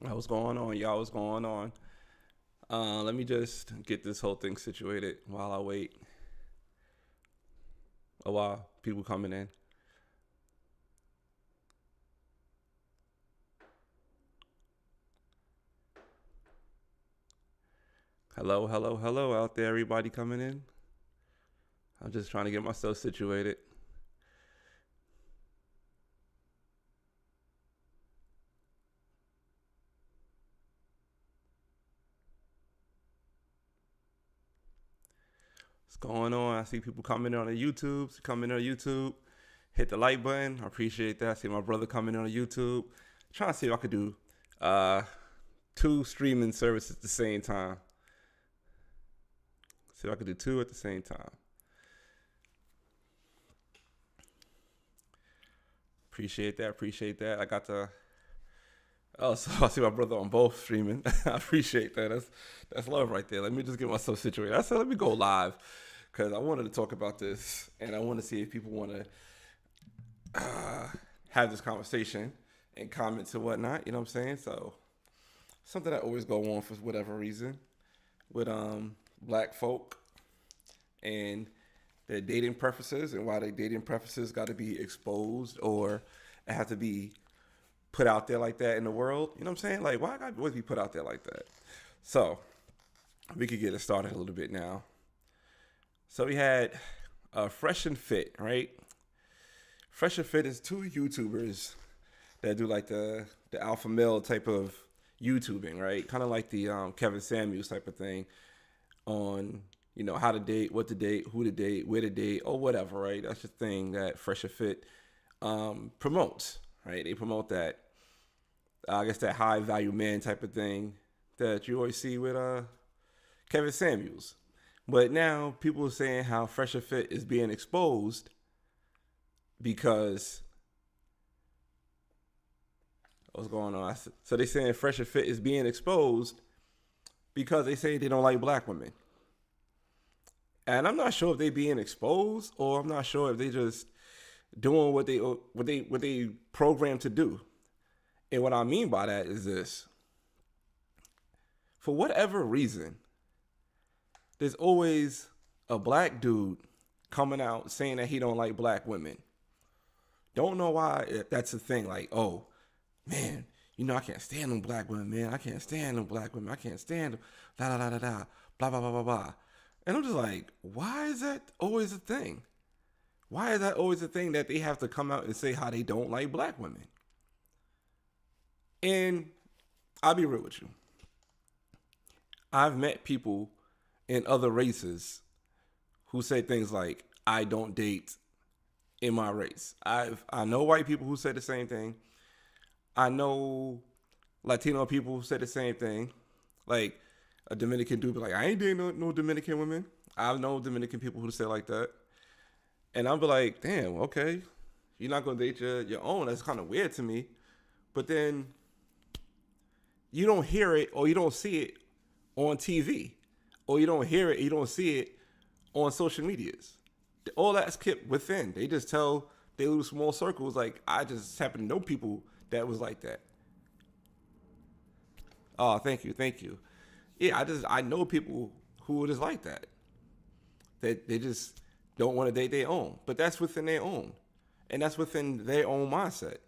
What's going on, y'all? What's going on? Let me just get this whole thing situated while I wait a while. People coming in. Hello, hello, hello out there, everybody coming in. I'm just trying to get myself situated. What's going on? I see people coming in on the YouTube. Coming in on YouTube. Hit the like button. I appreciate that. I see my brother coming in on YouTube. Trying to see if I could do uh, two streaming services at the same time. See if I could do two at the same time. Appreciate that. Appreciate that. I got the. Oh, so I see my brother on both streaming. I appreciate that. That's love right there. Let me just get myself situated. I said let me go live because I wanted to talk about this and I want to see if people want to have this conversation and comments and whatnot. You know what I'm saying? So something that always go on for whatever reason with black folk and their dating preferences and why their dating preferences got to be exposed or it has to be put out there like that in the world. You know what I'm saying? Like, why got to always be put out there like that? So, we could get it started a little bit now. So, we had Fresh and Fit, right? Fresh and Fit is two YouTubers that do like the alpha male type of YouTubing, right? Kind of like the Kevin Samuels type of thing on, you know, how to date, what to date, who to date, where to date, or whatever, right? That's the thing that Fresh and Fit promotes, right? They promote that, I guess, that high value man type of thing that you always see with Kevin Samuels. But now people are saying how Fresh and Fit is being exposed because what's going on? So they saying Fresh and Fit is being exposed because they say they don't like black women. And I'm not sure if they being exposed or I'm not sure if they just doing what they programmed to do. And what I mean by that is this. For whatever reason, there's always a black dude coming out saying that he don't like black women. Don't know why that's a thing. Like, oh, man, you know, I can't stand them black women, man. I can't stand them black women. I can't stand them. Da da da da da. Blah blah blah blah blah. And I'm just like, why is that always a thing? Why is that always a thing that they have to come out and say how they don't like black women? And I'll be real with you. I've met people in other races who say things like, I don't date in my race. I know white people who say the same thing. I know Latino people who say the same thing. Like a Dominican dude be like, I ain't dating no Dominican women. I know Dominican people who say like that. And I'll be like, damn, okay. You're not gonna date your own. That's kind of weird to me. But then you don't hear it or you don't see it on TV. Or you don't hear it, you don't see it on social medias. All that's kept within. They just tell they little small circles. Like, I just happen to know people that was like that. Oh, thank you, thank you. Yeah, I know people who are just like that. They just don't want to date their own. But that's within their own. And that's within their own mindset.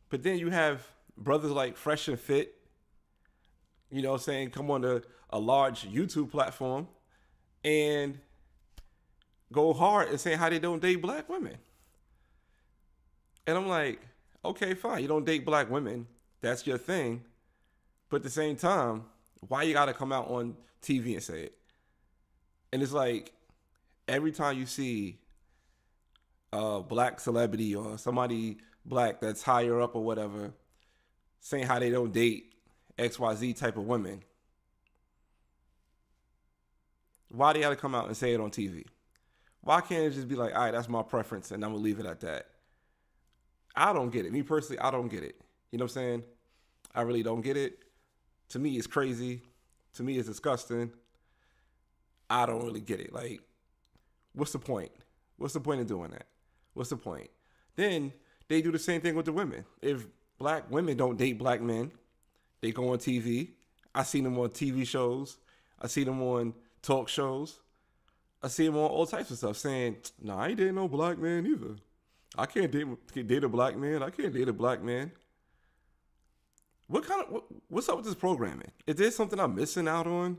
But then you have brothers like Fresh and Fit, you know, saying come on to a large YouTube platform and go hard and saying how they don't date black women. And I'm like, okay, fine. You don't date black women. That's your thing. But at the same time, why you got to come out on TV and say it? And it's like every time you see a black celebrity or somebody black that's higher up or whatever saying how they don't date XYZ type of women, why they got to come out and say it on TV? Why can't it just be like, all right, that's my preference and I'm going to leave it at that? I don't get it. Me personally, I don't get it. You know what I'm saying? I really don't get it. To me, it's crazy. To me, it's disgusting. I don't really get it. Like, what's the point? What's the point of doing that? What's the point? Then they do the same thing with the women. If black women don't date black men, They go on TV. I seen them on TV shows. I see them on talk shows. I see them on all types of stuff saying, "Nah, I ain't dating no black man either. I can't date a black man. I can't date a black man." What's up with this programming? Is there something I'm missing out on?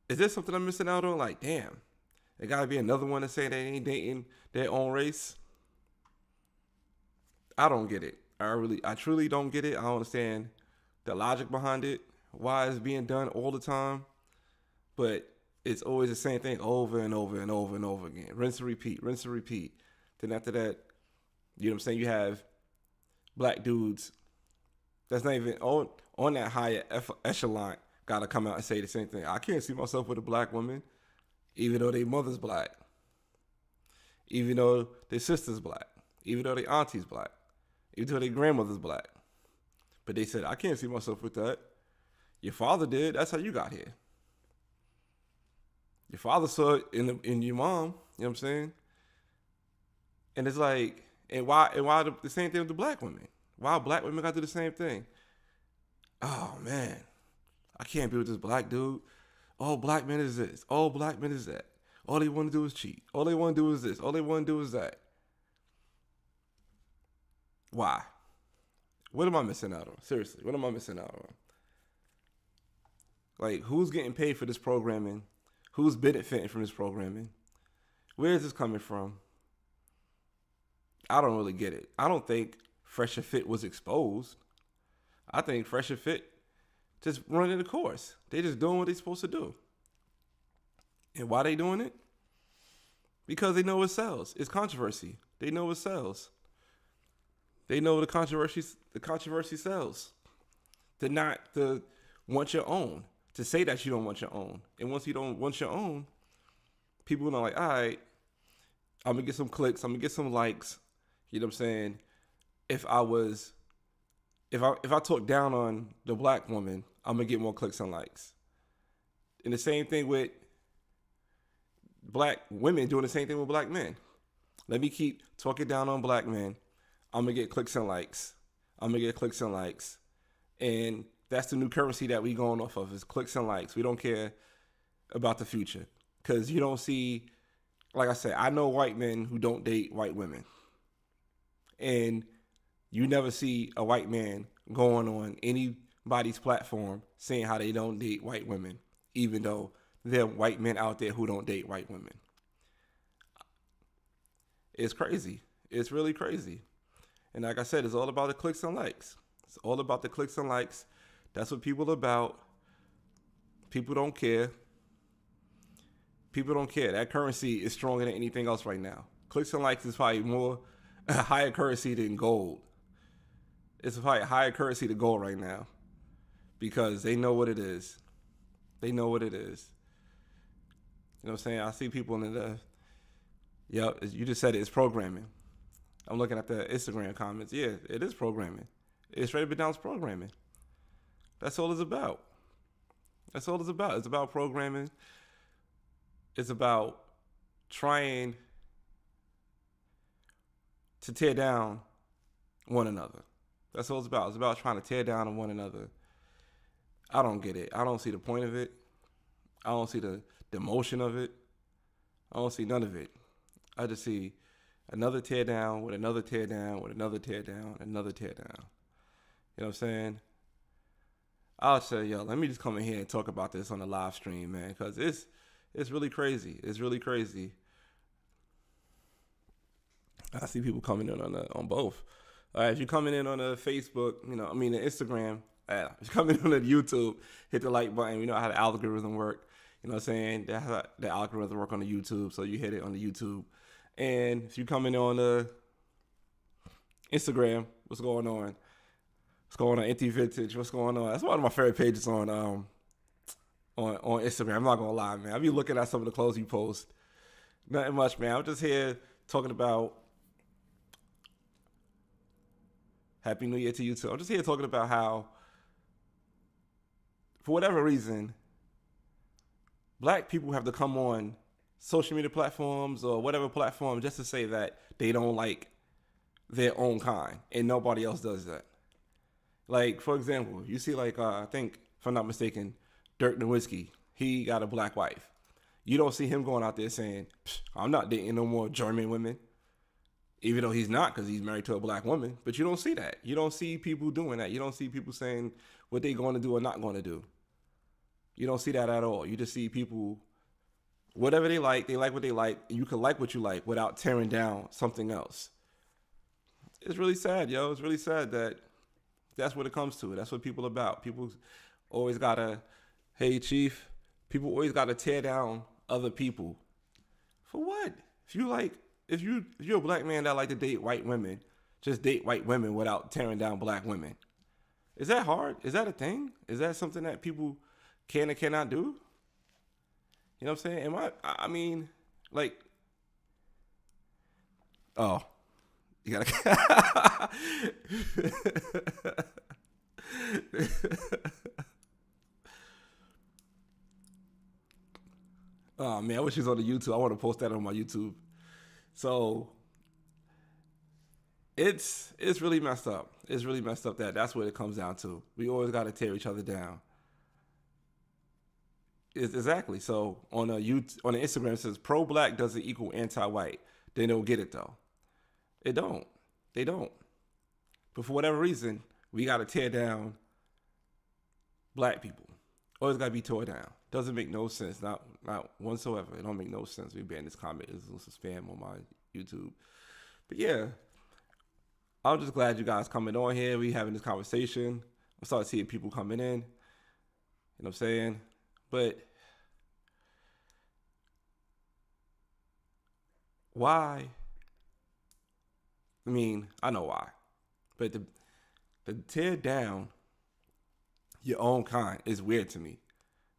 Like, damn, there gotta be another one that say they ain't dating their own race. I don't get it. I truly don't get it. I don't understand the logic behind it, why it's being done all the time. But it's always the same thing over and over and over and over again. Rinse and repeat, rinse and repeat. Then after that, you know what I'm saying, you have black dudes that's not even on that higher echelon gotta come out and say the same thing. I can't see myself with a black woman, even though their mother's black, even though their sister's black, even though their auntie's black, even though their grandmother's black. But they said, I can't see myself with that. Your father did. That's how you got here. Your father saw it in your mom. You know what I'm saying? And it's like, and why the same thing with the black women? Why black women got to do the same thing? Oh, man. I can't be with this black dude. All black men is this. All black men is that. All they want to do is cheat. All they want to do is this. All they want to do is that. Why? What am I missing out on? Seriously, what am I missing out on? Like, who's getting paid for this programming? Who's benefiting from this programming? Where is this coming from? I don't really get it. I don't think Fresh and Fit was exposed. I think Fresh and Fit just running the course. They just doing what they're supposed to do. And why they doing it? Because they know it sells. It's controversy. They know it sells. They know the controversy sells. To want your own. To say that you don't want your own. And once you don't want your own, people are like, all right, I'm going to get some clicks. I'm going to get some likes. You know what I'm saying? If I talk down on the black woman, I'm going to get more clicks and likes. And the same thing with black women doing the same thing with black men. Let me keep talking down on black men. I'm going to get clicks and likes. And that's the new currency that we going off of is clicks and likes. We don't care about the future. Because you don't see, like I said, I know white men who don't date white women. And you never see a white man going on anybody's platform saying how they don't date white women, even though there are white men out there who don't date white women. It's crazy. It's really crazy. And like I said, it's all about the clicks and likes. It's all about the clicks and likes. That's what people are about. People don't care. People don't care. That currency is stronger than anything else right now. Clicks and likes is probably more a higher currency than gold. It's probably a higher currency than gold right now because they know what it is. They know what it is. You know what I'm saying? I see people in the, you just said it, it's programming. I'm looking at the Instagram comments. Yeah, it is programming. It's straight up and down it's programming. That's all it's about. That's all it's about. It's about programming. It's about trying to tear down one another. That's all it's about. It's about trying to tear down on one another. I don't get it. I don't see the point of it. I don't see the motion of it. I don't see none of it. I just see another tear down with another tear down with another tear down, another tear down. You know what I'm saying? I'll say, let me just come in here and talk about this on the live stream, man, because it's really crazy. It's really crazy. I see people coming in on both. If you're coming in on the Facebook, the Instagram, if you're coming in on the YouTube, hit the like button. You know how the algorithm work. You know what I'm saying? That's how the algorithm work on the YouTube, so you hit it on the YouTube. And if you come in on the Instagram, what's going on? What's going on? Empty Vintage, what's going on? That's one of my favorite pages on Instagram. I'm not gonna lie, man. I be looking at some of the clothes you post. Nothing much, man. I'm just here talking about Happy New Year to you too. I'm just here talking about how, for whatever reason, black people have to come on social media platforms or whatever platform just to say that they don't like their own kind, and nobody else does that. Like, for example, you see, like, I think, if I'm not mistaken, Dirk Nowitzki, he got a black wife. You don't see him going out there saying, I'm not dating no more German women, even though he's not because he's married to a black woman. But you don't see that. You don't see people doing that. You don't see people saying what they're going to do or not going to do. You don't see that at all. You just see people, whatever they like what they like. You can like what you like without tearing down something else. It's really sad, yo. It's really sad that that's what it comes to. That's what people are about. People always gotta, hey chief, people always gotta tear down other people. For what? If you're a black man that like to date white women, just date white women without tearing down black women. Is that hard? Is that a thing? Is that something that people can and cannot do? You know what I'm saying? I mean, like, oh, you gotta. Oh man, I wish he was on the YouTube. I want to post that on my YouTube. So it's really messed up. It's really messed up that that's what it comes down to. We always got to tear each other down. Exactly. So on on the Instagram it says pro black doesn't equal anti white. They don't get it though. It don't. They don't. But for whatever reason, we got to tear down black people. Always got to be tore down. Doesn't make no sense. Not whatsoever. It don't make no sense. We ban this comment. It's spam on my YouTube. But yeah, I'm just glad you guys coming on here. We having this conversation. I'm starting seeing people coming in. You know what I'm saying? But why? I mean, I know why. But the tear down your own kind is weird to me.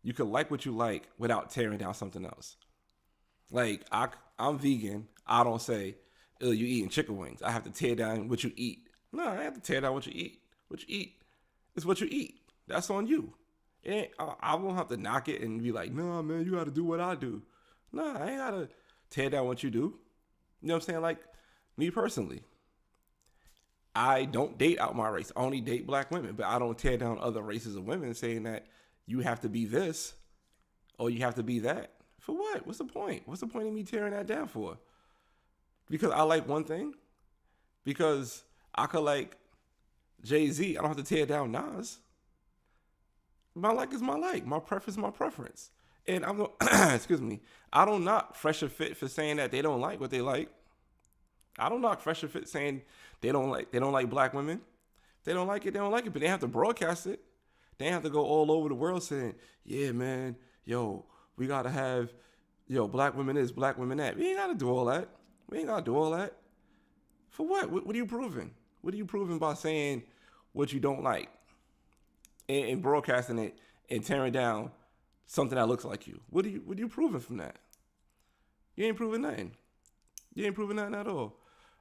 You can like what you like without tearing down something else. Like I'm vegan. I don't say, "Oh, you eating chicken wings." I have to tear down what you eat. No, I have to tear down what you eat. What you eat is what you eat. That's on you. I won't have to knock it and be like, "No, man, you got to do what I do." No, I ain't gotta tear down what you do. You know what I'm saying? Like me personally, I don't date out my race. I only date black women, but I don't tear down other races of women saying that you have to be this or you have to be that. For what? What's the point? What's the point of me tearing that down for? Because I like one thing? Because I could like Jay-Z. I don't have to tear down Nas. My like is my like. My preference is my preference. And I'm going excuse me. I don't knock Fresh or Fit for saying that they don't like what they like. I don't knock Fresh or Fit saying they don't like black women. If they don't like it, they don't like it. But they have to broadcast it. They have to go all over the world saying, yeah, man, yo, we gotta have, black women this, black women that. We ain't gotta do all that. We ain't gotta do all that. For what? What are you proving? What are you proving by saying what you don't like and broadcasting it and tearing down something that looks like you? What are you proving from that? You ain't proving nothing. You ain't proving nothing at all.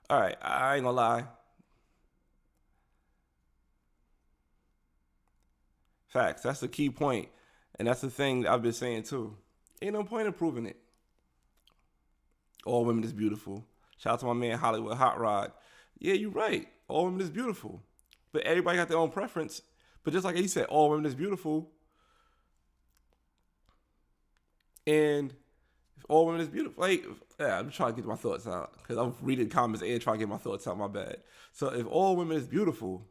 All right, I ain't gonna lie. Facts. That's the key point, and that's the thing I've been saying too. Ain't no point in proving it. All women is beautiful. Shout out to my man Hollywood Hot Rod. Yeah, you're right. All women is beautiful, but everybody got their own preference. But just like he said, all women is beautiful, and if all women is beautiful, like I'm trying to get my thoughts out because I'm reading comments and trying to get my thoughts out. My bad. So if all women is beautiful,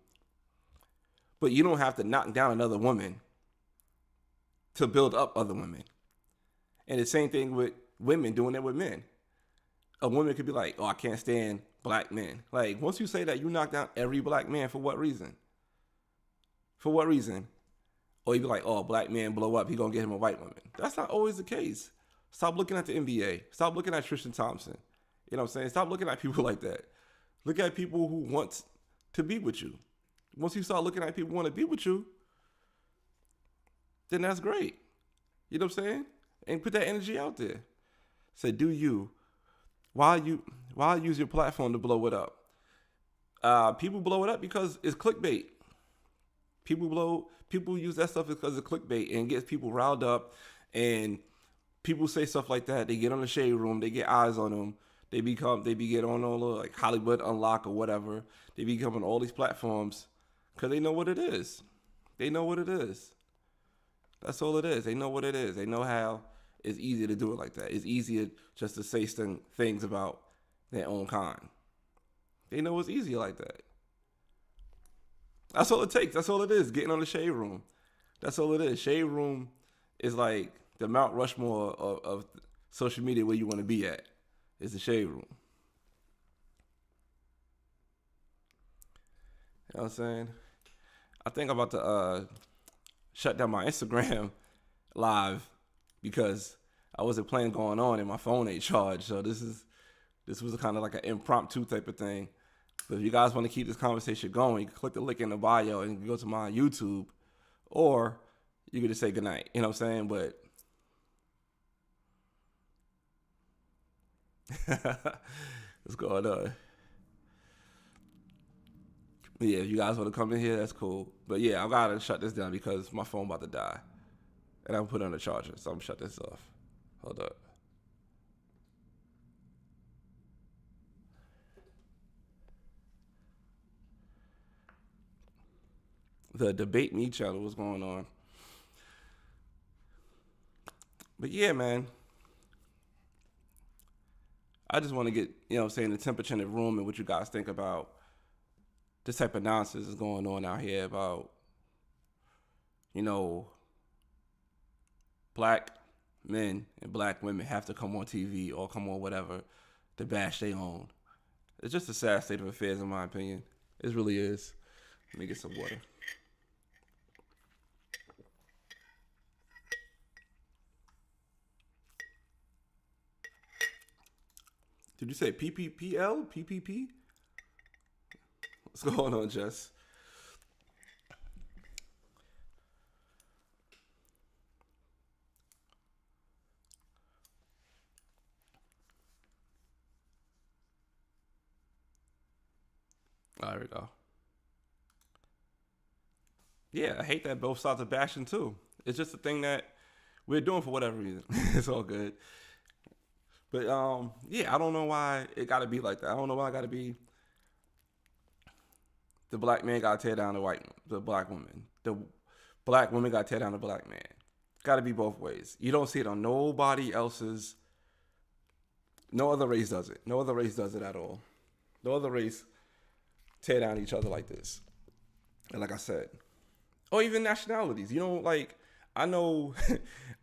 but you don't have to knock down another woman to build up other women. And the same thing with women doing it with men. A woman could be like, oh, I can't stand black men. Like, once you say that, you knock down every black man for what reason? For what reason? Or you be like, oh, black man blow up, he gonna get him a white woman. That's not always the case. Stop looking at the NBA. Stop looking at Tristan Thompson. You know what I'm saying? Stop looking at people like that. Look at people who want to be with you. Once you start looking at people who want to be with you, then that's great. You know what I'm saying? And put that energy out there. Say, do you. Why use your platform to blow it up? People blow it up because it's clickbait. People use that stuff because of clickbait and gets people riled up, and people say stuff like that. They get on the shade room, they get eyes on them. They get on all the like Hollywood Unlock or whatever. They become on all these platforms Because they know what it is. They know what it is. That's all it is. They know what it is. They know how it's easier to do it like that. It's easier just to say things about their own kind. They know it's easier like that. That's all it takes. That's all it is. Getting on the shade room. That's all it is. Shade room is like the Mount Rushmore of social media where you want to be at. Is the shade room. You know what I'm saying? I think I'm about to shut down my Instagram live because I wasn't playing going on and my phone ain't charged. So this was kind of like an impromptu type of thing. But if you guys want to keep this conversation going, you can click the link in the bio and go to my YouTube, or you can just say goodnight. You know what I'm saying? But what's going on? But yeah, if you guys want to come in here, that's cool. But yeah, I gotta shut this down because my phone about to die, and I'm put on the charger, so I'm gonna shut this off. Hold up. The Debate Me channel was going on. But yeah, man. I just want to get, you know what I'm saying, the temperature in the room and what you guys think about this type of nonsense is going on out here about, you know, black men and black women have to come on TV or come on whatever to bash their own. It's just a sad state of affairs in my opinion. It really is. Let me get some water. Did you say PPPL? PPP? What's going on, Jess? There we go. Yeah, I hate that both sides are bashing too. It's just a thing that we're doing for whatever reason. It's all good. But yeah, I don't know why it got to be like that. I don't know why I got to be the black man got to tear down the black woman. The black woman got to tear down the black man. Got to be both ways. You don't see it on nobody else's. No other race does it. No other race does it at all. No other race tear down each other like this. And like I said, or even nationalities. You know, like I know,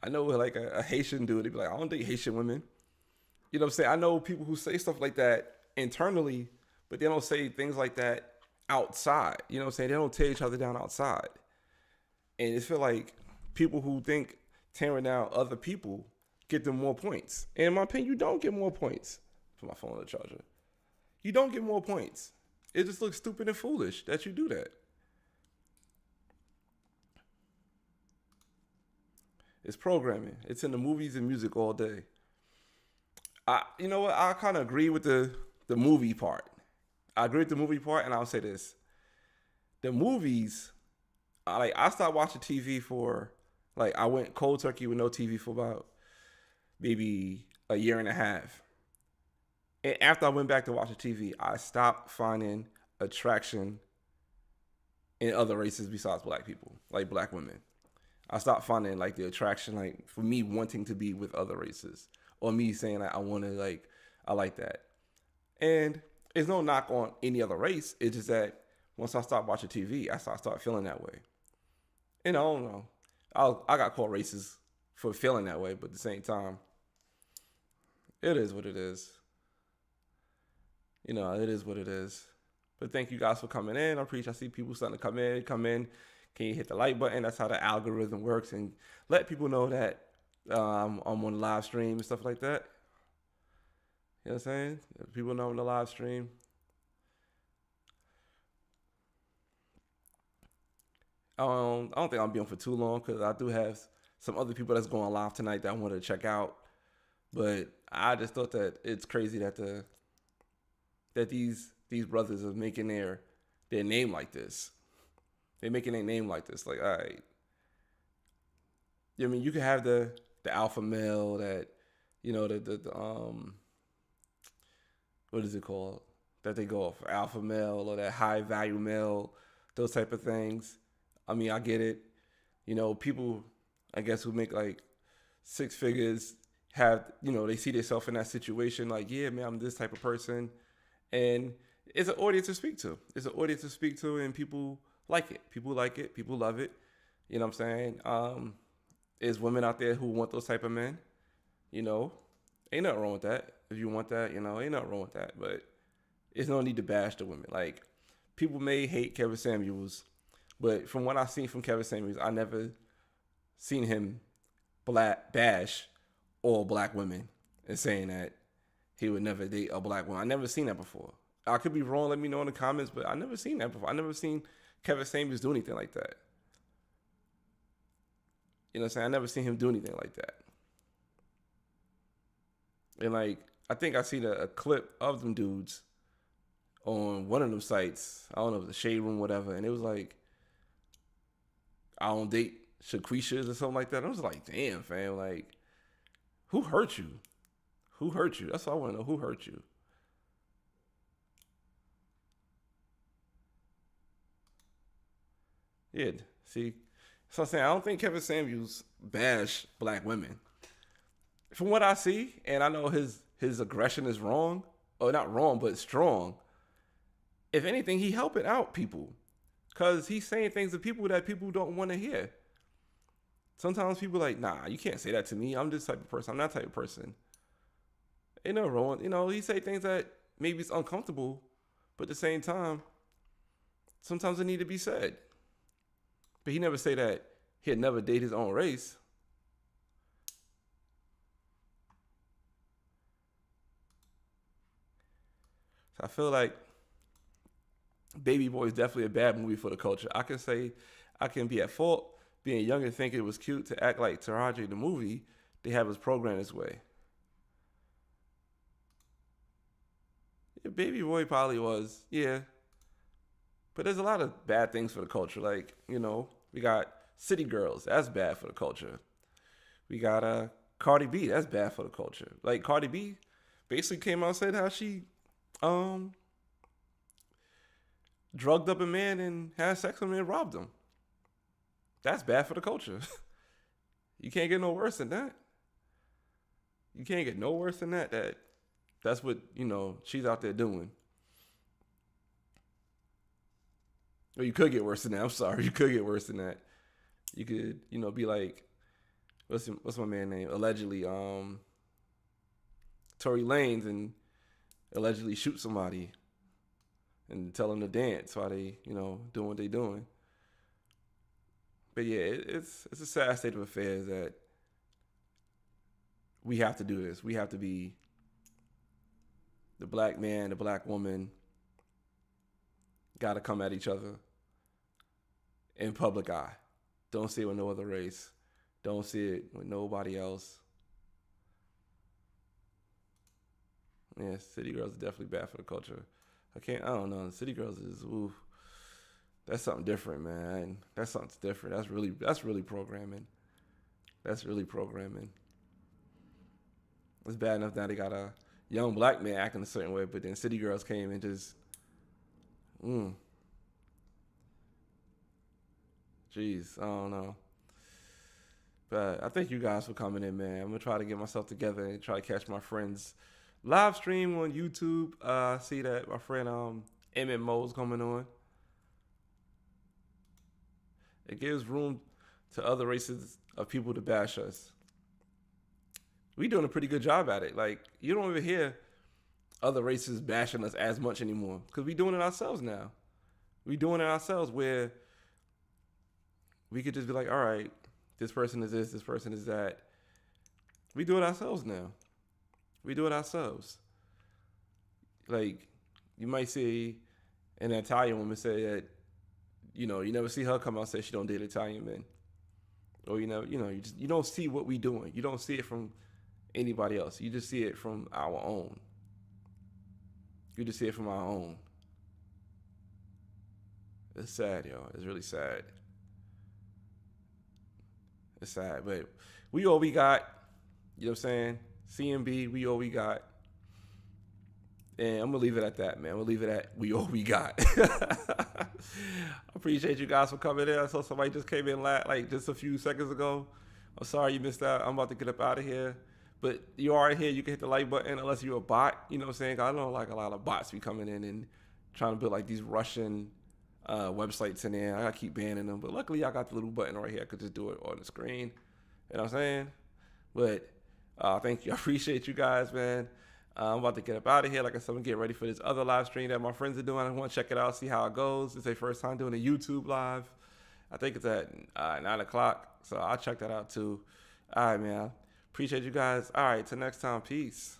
I know like a Haitian dude. They be like, I don't date Haitian women. You know what I'm saying? I know people who say stuff like that internally, but they don't say things like that outside. You know what I'm saying? They don't tear each other down outside. And it feel like people who think tearing down other people get them more points. And in my opinion, you don't get more points. Put my phone on the charger. You don't get more points. It just looks stupid and foolish that you do that. It's programming. It's in the movies and music all day. You know what? I kind of agree with the movie part. I agree with the movie part, and I'll say this: the movies, I stopped watching TV for I went cold turkey with no TV for about maybe a year and a half. And after I went back to watch the TV, I stopped finding attraction in other races besides black people, like black women. I stopped finding the attraction, for me wanting to be with other races, or me saying I want to I like that. And it's no knock on any other race. It's just that once I stopped watching TV, I start feeling that way. And I don't know. I got called racist for feeling that way, but at the same time, it is what it is. You know, it is what it is. But thank you guys for coming in. I appreciate. I see people starting to come in. Can you hit the like button? That's how the algorithm works, and let people know that I'm on the live stream and stuff like that. You know what I'm saying? If people know I'm on the live stream. I don't think I'll be on for too long because I do have some other people that's going live tonight that I want to check out. But I just thought that it's crazy that these brothers are making their name like this. They're making their name like this. All right. I mean, you can have the alpha male that, the what is it called? That they go off alpha male or that high value male those type of things. I mean, I get it. You know, people, I guess, who make like six figures have, you know, they see themselves in that situation. Like, yeah, man, I'm this type of person, and it's an audience to speak to. It's an audience to speak to, and people like it. People like it. People love it. You know what I'm saying? There's women out there who want those type of men. You know, ain't nothing wrong with that. If you want that, you know, ain't nothing wrong with that. But there's no need to bash the women. Like, people may hate Kevin Samuels, but from what I've seen from Kevin Samuels, I never seen him bash all black women and saying that he would never date a black woman. I never seen that before. I could be wrong. Let me know in the comments, but I never seen that before. I never seen Kevin Samuels do anything like that. You know what I'm saying? I never seen him do anything like that. And like, I think I seen a clip of them dudes on one of them sites. I don't know if it was the Shade Room, whatever. And it was like, I don't date Shaquishas or something like that. I was like, damn, fam. Like, who hurt you? Who hurt you? That's all I want to know. Who hurt you? Yeah, see? So I'm saying, I don't think Kevin Samuels bash black women. From what I see, and I know his aggression is wrong, or not wrong, but strong. If anything, he helping out people, cause he's saying things to people that people don't want to hear. Sometimes people are like, nah, you can't say that to me. I'm this type of person. I'm that type of person. Ain't no wrong. You know, he say things that maybe it's uncomfortable, but at the same time, sometimes it need to be said. But he never say that he'd never date his own race. So I feel like Baby Boy is definitely a bad movie for the culture. I can say I can be at fault being young and think it was cute to act like Taraji the movie. They have us programmed this way. Yeah, Baby Boy probably was, yeah. But there's a lot of bad things for the culture. Like, you know, we got City Girls. That's bad for the culture. We got Cardi B. That's bad for the culture. Like, Cardi B basically came out and said how she um drugged up a man and had sex with him and robbed him. That's bad for the culture. You can't get no worse than that. You can't get no worse than that. That's what, you know, she's out there doing. Or you could get worse than that. I'm sorry. You could get worse than that. You could, you know, be like, what's my man name? Allegedly, Tory Lanez, and allegedly shoot somebody and tell them to dance while they, you know, doing what they doing. But yeah, it's a sad state of affairs that we have to do this. We have to be the black man, the black woman, got to come at each other in public eye. Don't see it with no other race. Don't see it with nobody else. Yeah, City Girls is definitely bad for the culture. I don't know. City Girls is, ooh, that's something different, man. That's something different. That's really programming. That's really programming. It's bad enough now they got a young black man acting a certain way, but then City Girls came and just, jeez, I don't know. But I thank you guys for coming in, man. I'm gonna try to get myself together and try to catch my friends live stream on YouTube. I see that my friend Emmett Mo's coming on. It gives room to other races of people to bash us. We doing a pretty good job at it. Like, you don't even hear other races bashing us as much anymore because we doing it ourselves now. We doing it ourselves where we could just be like, all right, this person is this person is that. We do it ourselves now. We do it ourselves. Like, you might see an Italian woman say that, you know, you never see her come out and say she don't date Italian men. Or, you don't see what we doing. You don't see it from anybody else. You just see it from our own. You just see it from our own. It's sad, yo. It's really sad. It's sad, but we all we got. You know what I'm saying? CMB, we all we got. And I'm gonna leave it at that, man. We'll leave it at we all we got. I appreciate you guys for coming in. I saw somebody just came in like just a few seconds ago. I'm sorry you missed out. I'm about to get up out of here. But you are in here, you can hit the like button unless you're a bot. You know what I'm saying? I know like a lot of bots be coming in and trying to build like these Russian websites in there. I gotta keep banning them. But luckily I got the little button right here. I could just do it on the screen. You know what I'm saying? But thank you. I appreciate you guys, man. I'm about to get up out of here. Like I said, I'm getting ready for this other live stream that my friends are doing. I want to check it out, see how it goes. It's their first time doing a YouTube live. I think it's at 9 o'clock. So I'll check that out too. All right, man. Appreciate you guys. All right, till next time. Peace.